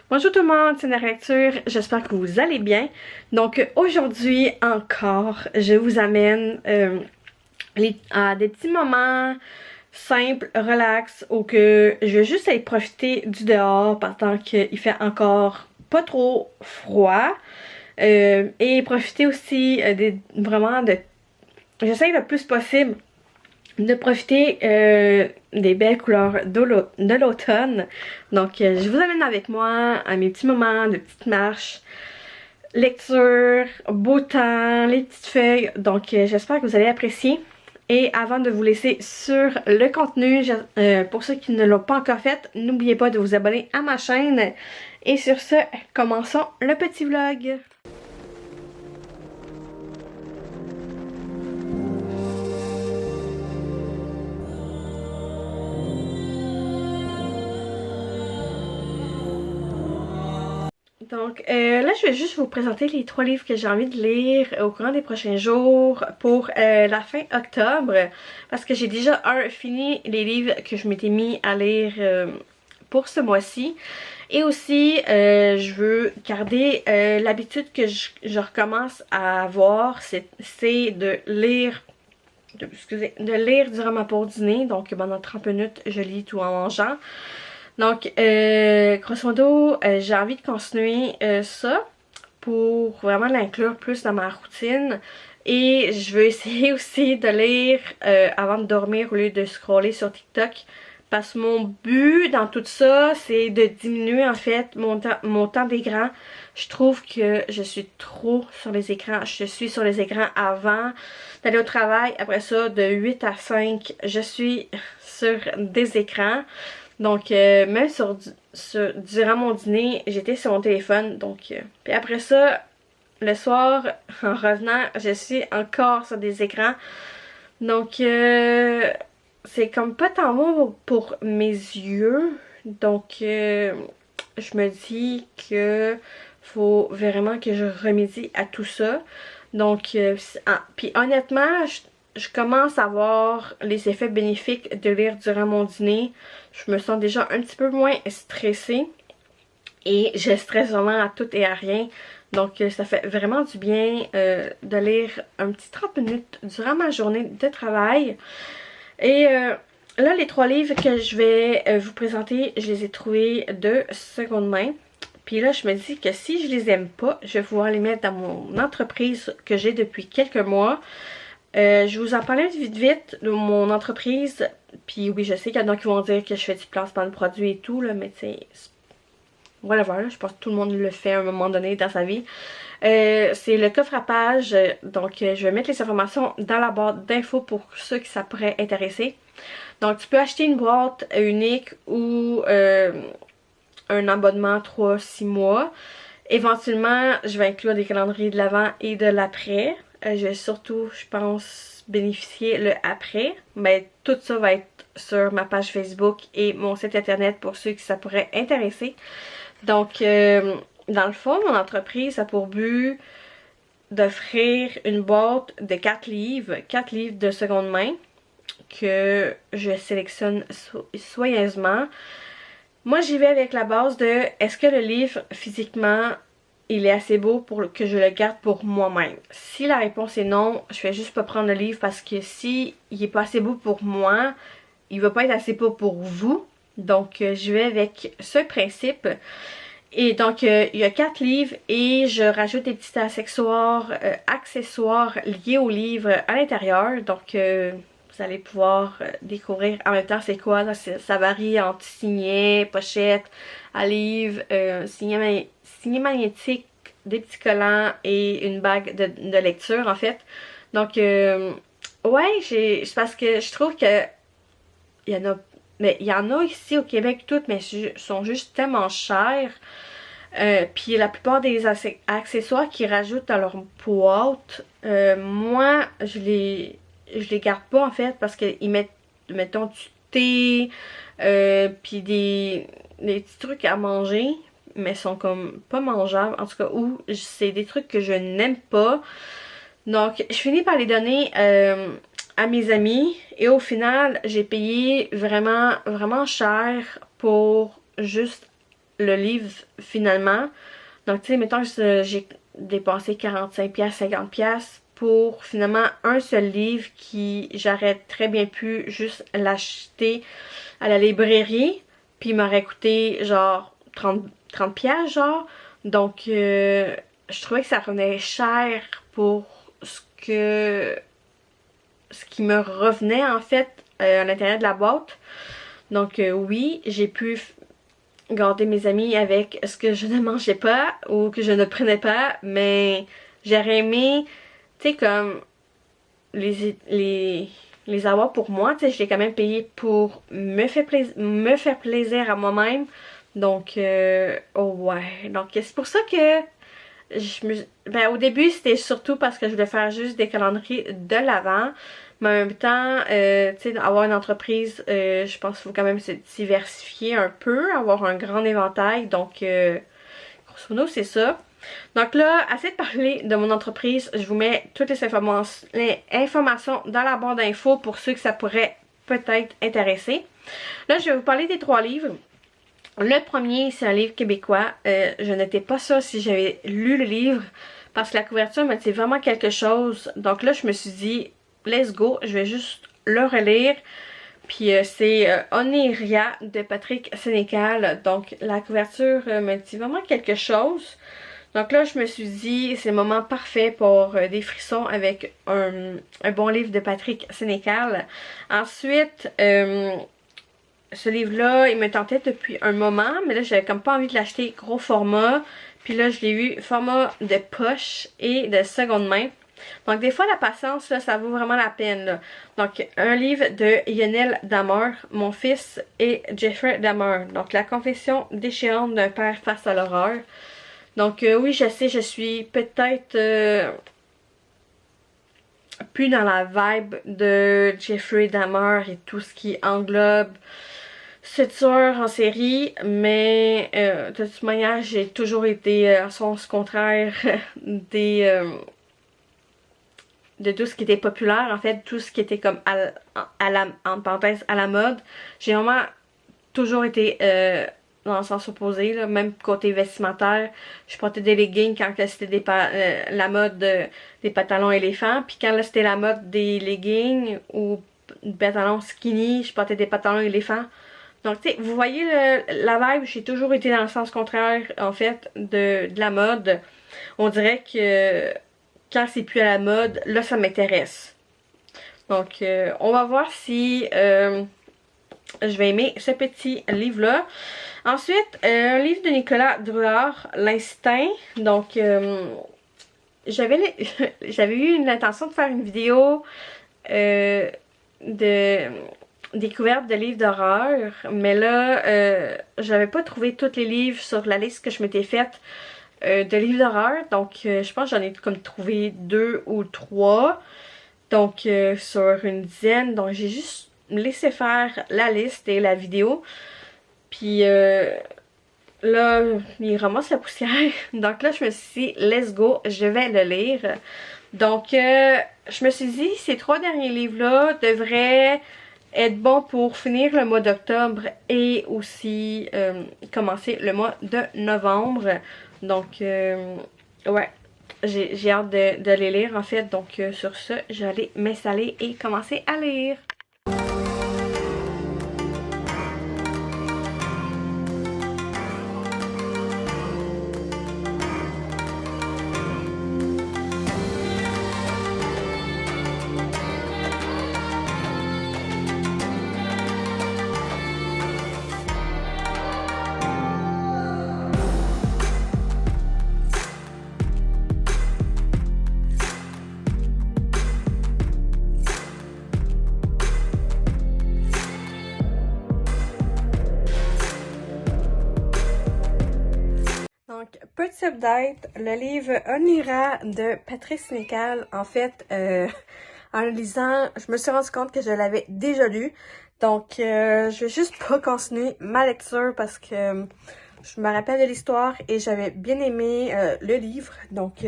Bonjour tout le monde, c'est Nara Lecture, j'espère que vous allez bien. Donc aujourd'hui encore, je vous amène à des petits moments simples, relax, où que je vais juste aller profiter du dehors pendant qu'il fait encore pas trop froid. Et profiter aussi vraiment de... J'essaie le plus possible de profiter des belles couleurs de l'automne. Donc, je vous amène avec moi à mes petits moments de petites marches, lecture, beau temps, les petites feuilles. Donc, j'espère que vous allez apprécier. Et avant de vous laisser sur le contenu, pour ceux qui ne l'ont pas encore fait, n'oubliez pas de vous abonner à ma chaîne. Et sur ce, commençons le petit vlog. Donc là, je vais juste vous présenter les 3 livres que j'ai envie de lire au courant des prochains jours pour la fin octobre. Parce que j'ai déjà fini les livres que je m'étais mis à lire pour ce mois-ci. Et aussi, je veux garder l'habitude que je recommence à avoir, c'est de lire de lire durant ma pause dîner. Donc pendant 30 minutes, je lis tout en mangeant. Donc, grosso modo, j'ai envie de continuer ça pour vraiment l'inclure plus dans ma routine. Et je veux essayer aussi de lire avant de dormir au lieu de scroller sur TikTok. Parce que mon but dans tout ça, c'est de diminuer en fait mon temps d'écran. Je trouve que je suis trop sur les écrans. Je suis sur les écrans avant d'aller au travail. Après ça, de 8 à 5, je suis sur des écrans. Donc, même durant mon dîner, j'étais sur mon téléphone. Donc, puis après ça, le soir, en revenant, je suis encore sur des écrans. Donc, c'est comme pas tant bon pour mes yeux. Donc, je me dis que faut vraiment que je remédie à tout ça. Donc, puis honnêtement, je commence à voir les effets bénéfiques de lire durant mon dîner. Je me sens déjà un petit peu moins stressée. Et je stresse vraiment à tout et à rien. Donc ça fait vraiment du bien de lire un petit 30 minutes durant ma journée de travail. Et là, les 3 livres que je vais vous présenter, je les ai trouvés de seconde main. Puis là, je me dis que si je les aime pas, je vais pouvoir les mettre dans mon entreprise que j'ai depuis quelques mois. Je vous en parlais vite de mon entreprise. Puis oui, je sais qu'il y en a qui vont dire que je fais du placement de produits et tout, là, mais tu sais, voilà, voilà, je pense que tout le monde le fait à un moment donné dans sa vie. C'est le coffre à page, donc je vais mettre les informations dans la boîte d'infos pour ceux qui ça pourrait intéresser. Donc tu peux acheter une boîte unique ou un abonnement 3-6 mois. Éventuellement, je vais inclure des calendriers de l'avant et de l'après. Je vais surtout, je pense, bénéficier le après. Mais tout ça va être sur ma page Facebook et mon site internet pour ceux qui ça pourrait intéresser. Donc, dans le fond, mon entreprise a pour but d'offrir une boîte de 4 livres de seconde main que je sélectionne soigneusement. Moi, j'y vais avec la base de est-ce que le livre, physiquement, il est assez beau pour que je le garde pour moi-même. Si la réponse est non, je vais juste pas prendre le livre parce que si il est pas assez beau pour moi, il va pas être assez beau pour vous. Donc, je vais avec ce principe. Et donc, il y a 4 livres et je rajoute des petits accessoires liés au livre à l'intérieur. Donc, vous allez pouvoir découvrir en même temps c'est quoi. Ça varie entre signet, pochette, à livre, signet magnétique, des petits collants et une bague de lecture en fait. Donc, ouais, c'est parce que je trouve que il y en a, mais il y en a ici au Québec toutes, mais sont juste tellement chères. Puis la plupart des accessoires qu'ils rajoutent dans leur boîte, moi je les garde pas en fait parce qu'ils mettent, mettons, du thé, puis des petits trucs à manger, mais sont comme pas mangeables, en tout cas, ou c'est des trucs que je n'aime pas. Donc je finis par les donner à mes amis et au final j'ai payé vraiment cher pour juste le livre finalement. Donc tu sais, mettons que j'ai dépensé 45$, 50$ pour finalement un seul livre qui j'aurais très bien pu juste l'acheter à la librairie, puis il m'aurait coûté genre 30$ genre. Donc je trouvais que ça revenait cher pour ce qui me revenait en fait à l'intérieur de la boîte. Donc oui, j'ai pu garder mes amis avec ce que je ne mangeais pas ou que je ne prenais pas, mais j'aurais aimé, tu sais, comme les avoir pour moi. Tu sais, je l'ai quand même payé pour me faire plaisir à moi-même. Donc, oh ouais. Donc, c'est pour ça que ben, au début, c'était surtout parce que je voulais faire juste des calendriers de l'Avent. Mais en même temps, tu sais, avoir une entreprise, je pense qu'il faut quand même se diversifier un peu, avoir un grand éventail. Donc, grosso modo, c'est ça. Donc là, assez de parler de mon entreprise. Je vous mets toutes les informations dans la barre d'infos pour ceux que ça pourrait peut-être intéresser. Là, je vais vous parler des 3 livres. Le premier, c'est un livre québécois. Je n'étais pas sûre si j'avais lu le livre parce que la couverture m'a dit vraiment quelque chose. Donc là, je me suis dit, let's go, je vais juste le relire. Puis c'est Oniria de Patrick Sénécal. Donc la couverture me dit vraiment quelque chose. Donc là, je me suis dit, c'est le moment parfait pour des frissons avec un bon livre de Patrick Sénécal. Ensuite, ce livre-là, il me tentait depuis un moment, mais là, j'avais comme pas envie de l'acheter gros format. Puis là, je l'ai eu format de poche et de seconde main. Donc, des fois, la patience, là, ça vaut vraiment la peine, là. Donc, un livre de Lionel Damer, mon fils, et Jeffrey Damer. Donc, la confession déchirante d'un père face à l'horreur. Donc, oui, je sais, je suis peut-être plus dans la vibe de Jeffrey Dahmer et tout ce qui englobe ce tueur en série, mais de toute manière, j'ai toujours été à sens contraire de tout ce qui était populaire, en fait, tout ce qui était comme en parenthèse, à la mode. J'ai vraiment toujours été dans le sens opposé, là, même côté vestimentaire. Je portais des leggings quand c'était la mode des pantalons éléphants, puis quand c'était la mode des leggings ou des pantalons skinny, je portais des pantalons éléphants. Donc, tu sais, vous voyez la vibe, j'ai toujours été dans le sens contraire, en fait, de la mode. On dirait que quand c'est plus à la mode, là, ça m'intéresse. Donc, on va voir si je vais aimer ce petit livre-là. Ensuite, un livre de Nicolas Drouard, L'Instinct. Donc, j'avais eu l'intention de faire une vidéo de découverte de livres d'horreur, mais là, j'avais pas trouvé tous les livres sur la liste que je m'étais faite de livres d'horreur. Donc, je pense que j'en ai comme trouvé 2 ou 3. Donc, sur une dizaine. Donc, j'ai juste laissé faire la liste et la vidéo. Puis là, il ramasse la poussière. Donc là, je me suis dit, let's go, je vais le lire. Donc, je me suis dit, ces 3 derniers livres-là devraient être bons pour finir le mois d'octobre et aussi commencer le mois de novembre. Donc, ouais, j'ai hâte de les lire en fait. Donc, sur ce, j'allais m'installer et commencer à lire. Donc, petit update, le livre Onira de Patrick Sénécal, en fait, en le lisant, je me suis rendu compte que je l'avais déjà lu. Donc, je vais juste pas continuer ma lecture parce que je me rappelle de l'histoire et j'avais bien aimé le livre. Donc,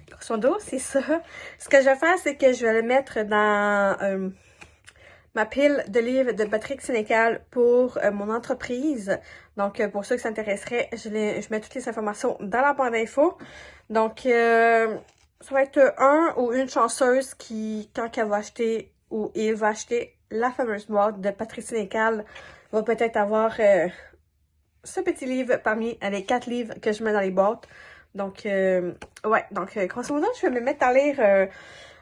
grosso modo, c'est ça. Ce que je vais faire, c'est que je vais le mettre dans ma pile de livres de Patrick Sénécal pour mon entreprise. Donc, pour ceux qui s'intéresseraient, je mets toutes les informations dans la barre d'infos. Donc, ça va être un ou une chanceuse qui, quand elle va acheter ou il va acheter la fameuse boîte de Patrick Sénécal, va peut-être avoir ce petit livre parmi les 4 livres que je mets dans les boîtes. Donc, ouais, donc, grosso modo, je vais me mettre à lire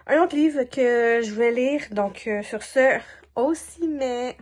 un autre livre que je vais lire. Donc, sur ce, aussi, mais...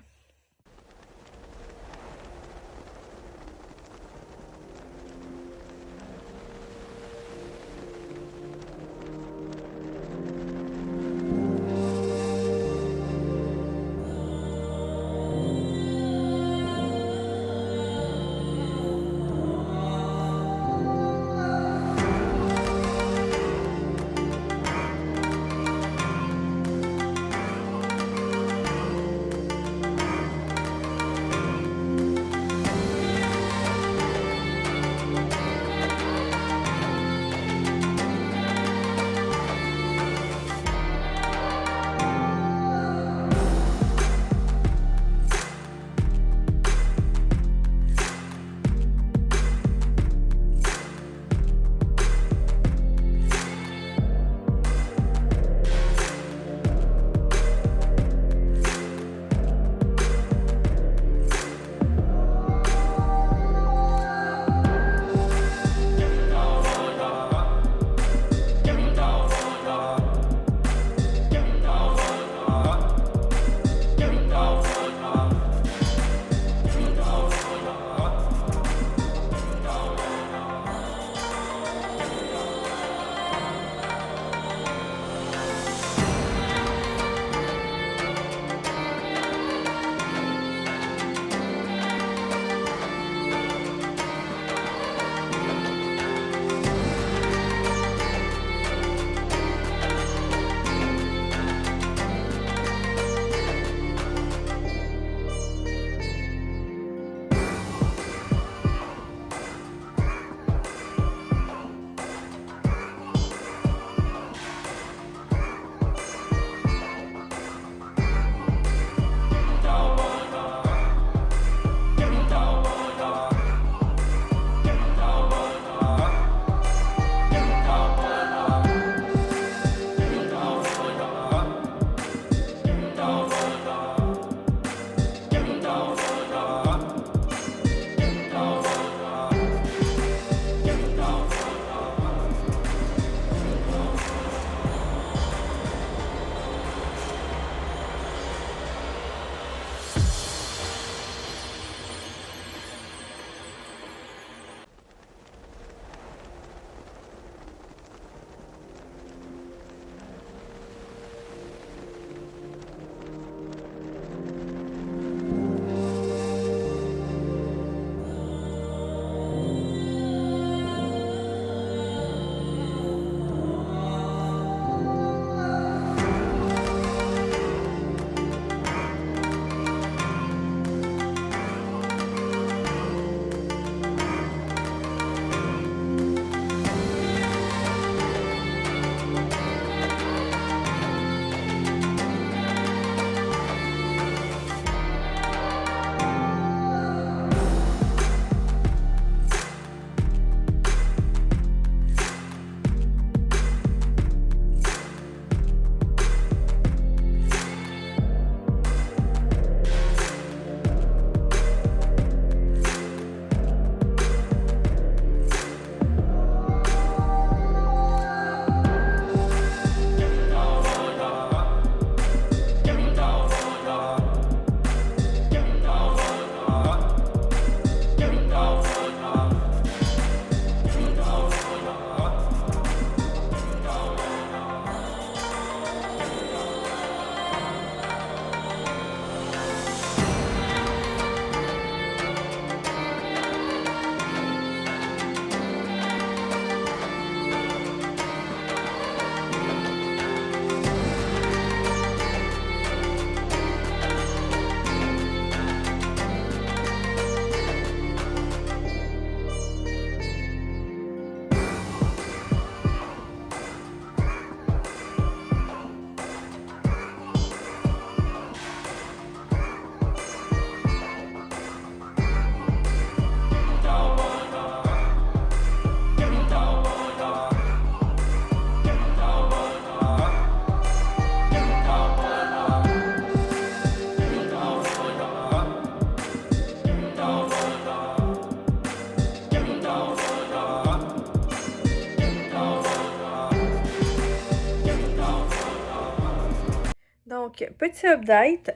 Donc, petit update,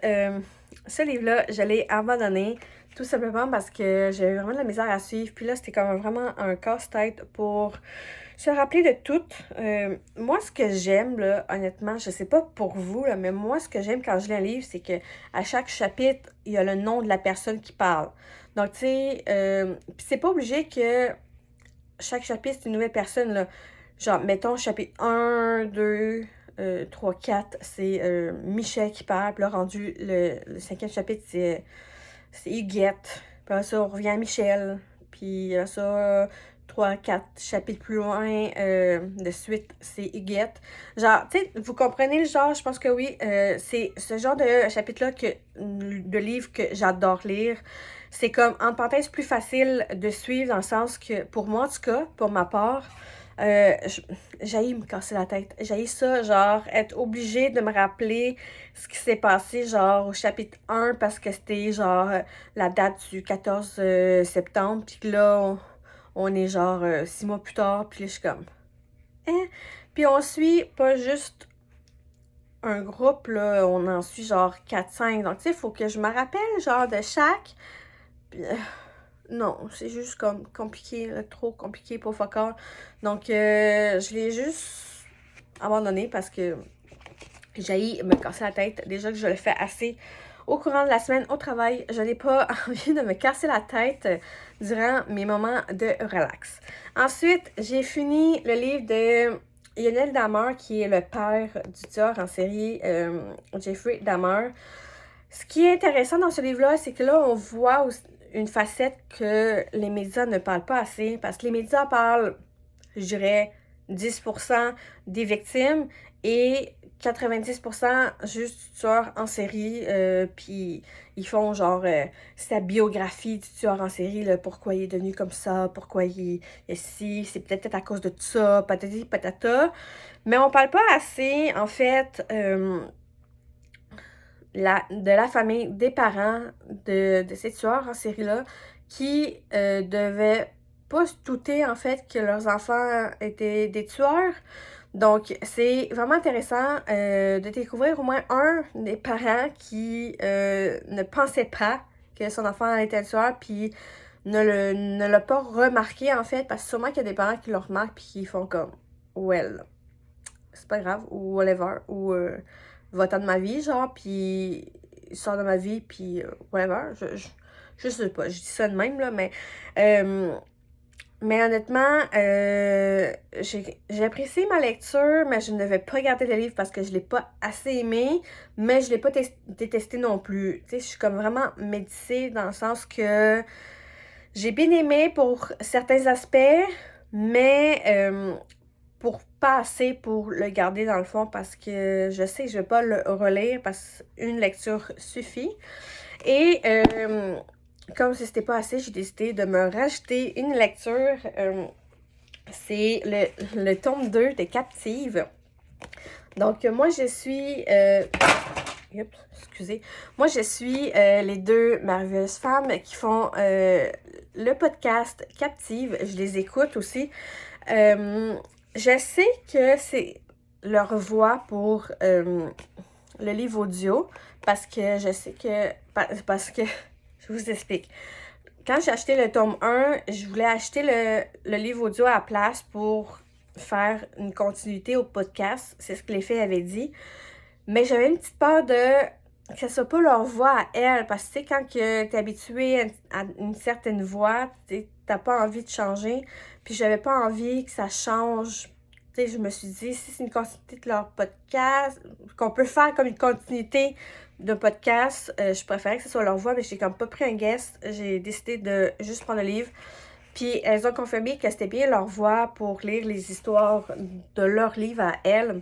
ce livre-là, je l'ai abandonné tout simplement parce que j'avais vraiment de la misère à suivre. Puis là, c'était comme vraiment un casse-tête pour se rappeler de tout. Moi, ce que j'aime, là, honnêtement, je sais pas pour vous, là, mais moi, ce que j'aime quand je lis un livre, c'est que à chaque chapitre, il y a le nom de la personne qui parle. Donc, tu sais, puis c'est pas obligé que chaque chapitre, c'est une nouvelle personne, là. Genre, mettons, chapitre 1, 2, 3, 4, c'est Michel qui parle. Puis là, rendu le cinquième chapitre, c'est Huguette. Puis là, ça, on revient à Michel. Puis là, ça, 3, 4 chapitres plus loin, de suite, c'est Huguette. Genre, tu sais, vous comprenez le genre? Je pense que oui. C'est ce genre de chapitre-là, de livre que j'adore lire. C'est comme, en parenthèse, plus facile de suivre dans le sens que, pour moi en tout cas, pour ma part, j'haïs me casser la tête. J'haïs ça, genre, être obligée de me rappeler ce qui s'est passé, genre, au chapitre 1, parce que c'était, genre, la date du 14 septembre, puis que là, on est, genre, 6 mois plus tard, puis là, je suis comme, hein? Puis on suit pas juste un groupe, là, on en suit, genre, 4-5. Donc, tu sais, il faut que je me rappelle, genre, de chaque. Puis, non, c'est juste comme compliqué, là, trop compliqué pour fuck all. Donc, je l'ai juste abandonné parce que j'ai me casser la tête. Déjà que je le fais assez au courant de la semaine au travail, je n'ai pas envie de me casser la tête durant mes moments de relax. Ensuite, j'ai fini le livre de Lionel Dahmer, qui est le père du tueur en série, Jeffrey Dahmer. Ce qui est intéressant dans ce livre-là, c'est que là, on voit une facette que les médias ne parlent pas assez, parce que les médias parlent, je dirais, 10% des victimes et 90% juste du tueur en série, puis ils font genre sa biographie du tueur en série, là, pourquoi il est devenu comme ça, pourquoi il est si, c'est peut-être à cause de tout ça, patati patata. Mais on parle pas assez, en fait, de la famille, des parents de ces tueurs en série-là qui devaient pas se douter en fait que leurs enfants étaient des tueurs. Donc c'est vraiment intéressant de découvrir au moins un des parents qui ne pensait pas que son enfant était un tueur, puis ne l'a pas remarqué en fait, parce que sûrement qu'il y a des parents qui le remarquent puis qui font comme well, c'est pas grave, ou whatever, ou va-t'en de ma vie, genre, puis sors de ma vie, puis whatever, je sais pas, je dis ça de même, là, mais honnêtement, j'ai apprécié ma lecture, mais je ne vais pas garder le livre parce que je l'ai pas assez aimé, mais je l'ai pas détesté non plus. Tu sais, je suis comme vraiment médicée dans le sens que j'ai bien aimé pour certains aspects, mais pour pas assez pour le garder dans le fond parce que je sais que je vais pas le relire parce qu'une lecture suffit. Et comme si c'était pas assez, j'ai décidé de me rajouter une lecture. C'est le tome 2 de Captive. Donc moi je suis... excusez. Moi je suis les deux merveilleuses femmes qui font le podcast Captive. Je les écoute aussi. Je sais que c'est leur voix pour le livre audio parce que je sais que... Parce que... Je vous explique. Quand j'ai acheté le tome 1, je voulais acheter le livre audio à la place pour faire une continuité au podcast. C'est ce que les filles avaient dit. Mais j'avais une petite peur que ce soit pas leur voix à elles. Parce que tu sais, quand tu es habitué à une certaine voix, t'as pas envie de changer. Puis j'avais pas envie que ça change. Tu sais, je me suis dit, si c'est une continuité de leur podcast, qu'on peut faire comme une continuité de podcast, je préférais que ce soit leur voix, mais j'ai comme pas pris un guest. J'ai décidé de juste prendre le livre. Puis elles ont confirmé que c'était bien leur voix pour lire les histoires de leur livre à elles.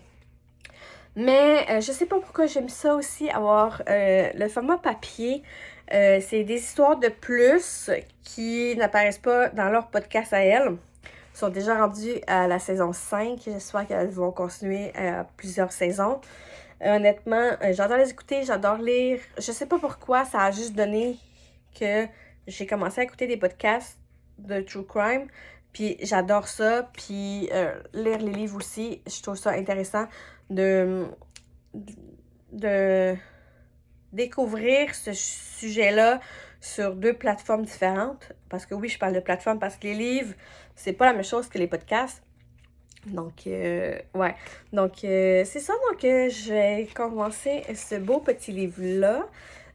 Mais je sais pas pourquoi j'aime ça aussi, avoir le format papier. C'est des histoires de plus qui n'apparaissent pas dans leur podcast à elles. Ils sont déjà rendus à la saison 5. J'espère qu'elles vont continuer plusieurs saisons. Honnêtement, j'adore les écouter, j'adore lire. Je sais pas pourquoi, ça a juste donné que j'ai commencé à écouter des podcasts de True Crime. Puis j'adore ça. Puis lire les livres aussi, je trouve ça intéressant de de découvrir ce sujet-là sur 2 plateformes différentes. Parce que oui, je parle de plateformes parce que les livres, c'est pas la même chose que les podcasts. Donc, ouais. Donc, c'est ça. Donc, je vais commencer ce beau petit livre-là.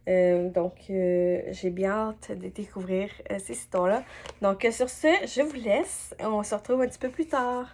Donc, j'ai bien hâte de découvrir ces histoires-là. Donc, sur ce, je vous laisse. On se retrouve un petit peu plus tard.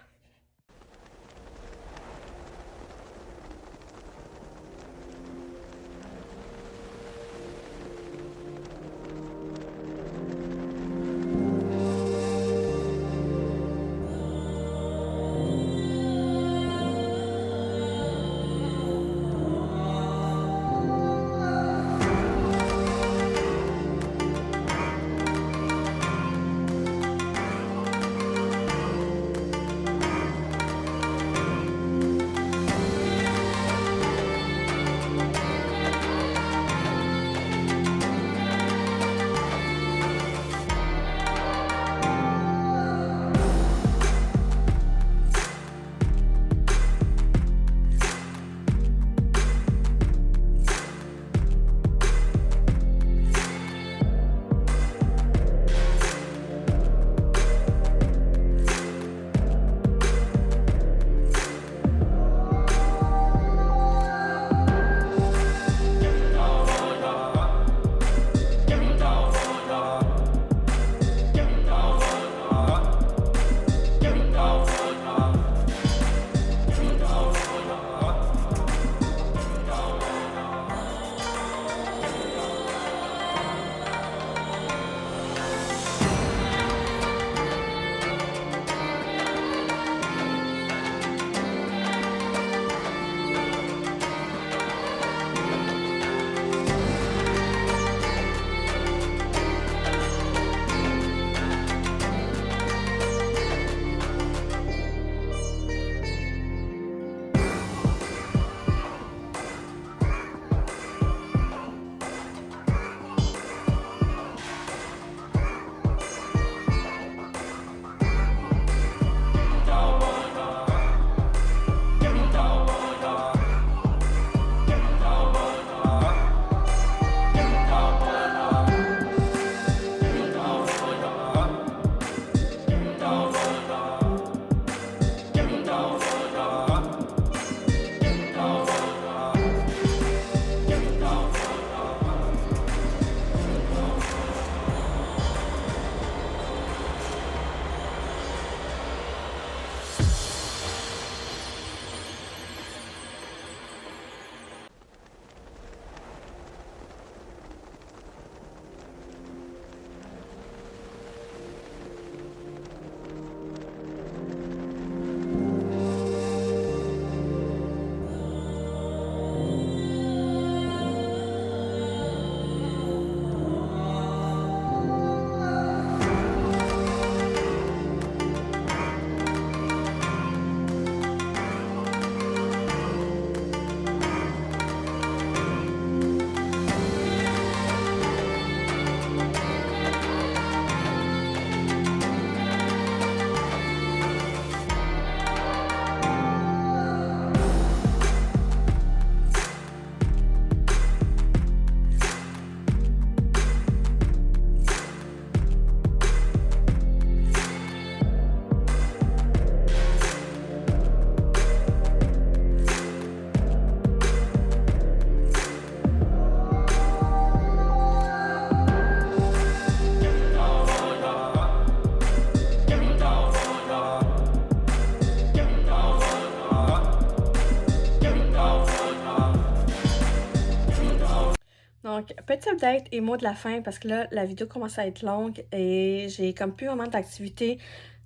Donc, petit update et mot de la fin parce que là, la vidéo commence à être longue et j'ai comme plus vraiment d'activités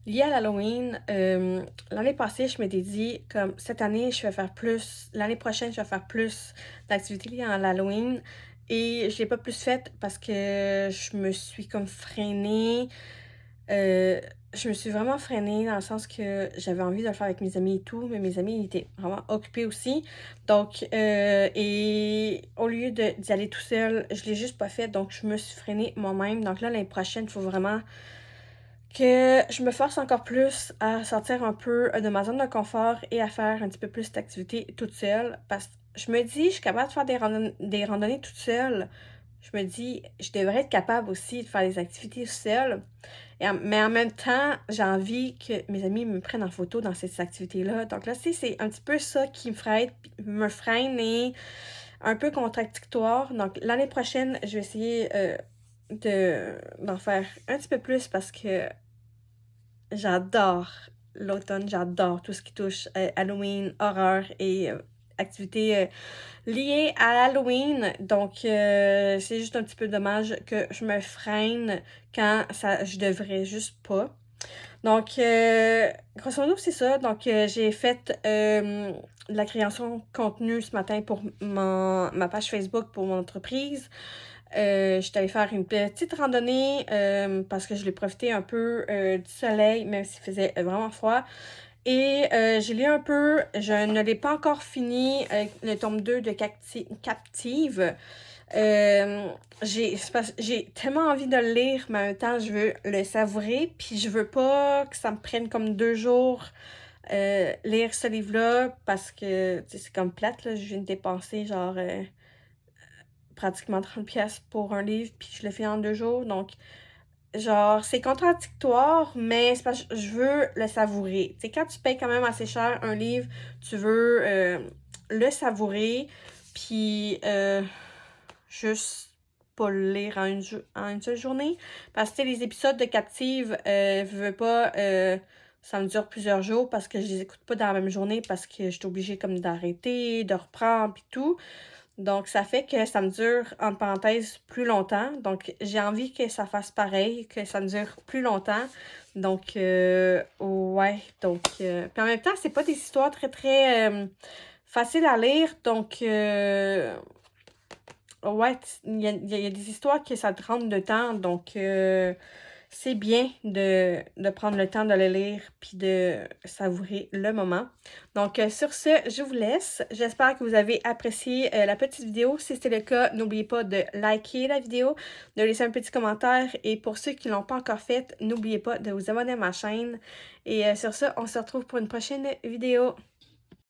liées à l'Halloween. L'année passée, je m'étais dit, comme cette année, je vais faire plus, l'année prochaine, je vais faire plus d'activités liées à l'Halloween et je l'ai pas plus faite parce que je me suis comme freinée. Je me suis vraiment freinée dans le sens que j'avais envie de le faire avec mes amis et tout, mais mes amis ils étaient vraiment occupés aussi. Donc, et au lieu d'y aller tout seul, je l'ai juste pas fait, donc je me suis freinée moi-même. Donc là, l'année prochaine, il faut vraiment que je me force encore plus à sortir un peu de ma zone de confort et à faire un petit peu plus d'activités toute seule. Parce je me dis, je suis capable de faire des randonnées toute seule. Je me dis, je devrais être capable aussi de faire des activités seule. Mais en même temps, j'ai envie que mes amis me prennent en photo dans ces activités-là. Donc là, c'est un petit peu ça qui me freine et un peu contradictoire. Donc l'année prochaine, je vais essayer d'en faire un petit peu plus parce que j'adore l'automne, j'adore tout ce qui touche Halloween, horreur et activités liées à Halloween. Donc c'est juste un petit peu dommage que je me freine quand je devrais juste pas. Donc grosso modo c'est ça. Donc j'ai fait de la création de contenu ce matin pour ma page Facebook pour mon entreprise. J'étais allée faire une petite randonnée parce que je l'ai profité un peu du soleil, même s'il faisait vraiment froid. Et j'ai lu un peu, je ne l'ai pas encore fini, le tome 2 de Captive. J'ai tellement envie de le lire, mais en même temps, je veux le savourer, puis je veux pas que ça me prenne comme 2 jours lire ce livre-là, parce que c'est comme plate, là, je viens de dépenser genre pratiquement 30$ pour un livre, puis je le fais en 2 jours, donc genre c'est contradictoire, mais c'est parce que je veux le savourer. Tu sais, quand tu payes quand même assez cher un livre, tu veux le savourer, puis juste pas le lire en une seule journée. Parce que tu sais, les épisodes de Captive, veux pas, ça me dure plusieurs jours parce que je les écoute pas dans la même journée parce que je suis obligée comme d'arrêter, de reprendre puis tout. Donc, ça fait que ça me dure, en parenthèse, plus longtemps. Donc, j'ai envie que ça fasse pareil, que ça me dure plus longtemps. Donc, ouais. Donc, puis en même temps, c'est pas des histoires très, très faciles à lire. Donc, ouais, il y a des histoires que ça te rentre de temps. Donc, c'est bien de prendre le temps de le lire puis de savourer le moment. Donc, sur ce, je vous laisse. J'espère que vous avez apprécié la petite vidéo. Si c'était le cas, n'oubliez pas de liker la vidéo, de laisser un petit commentaire. Et pour ceux qui ne l'ont pas encore fait, n'oubliez pas de vous abonner à ma chaîne. Et sur ce, on se retrouve pour une prochaine vidéo.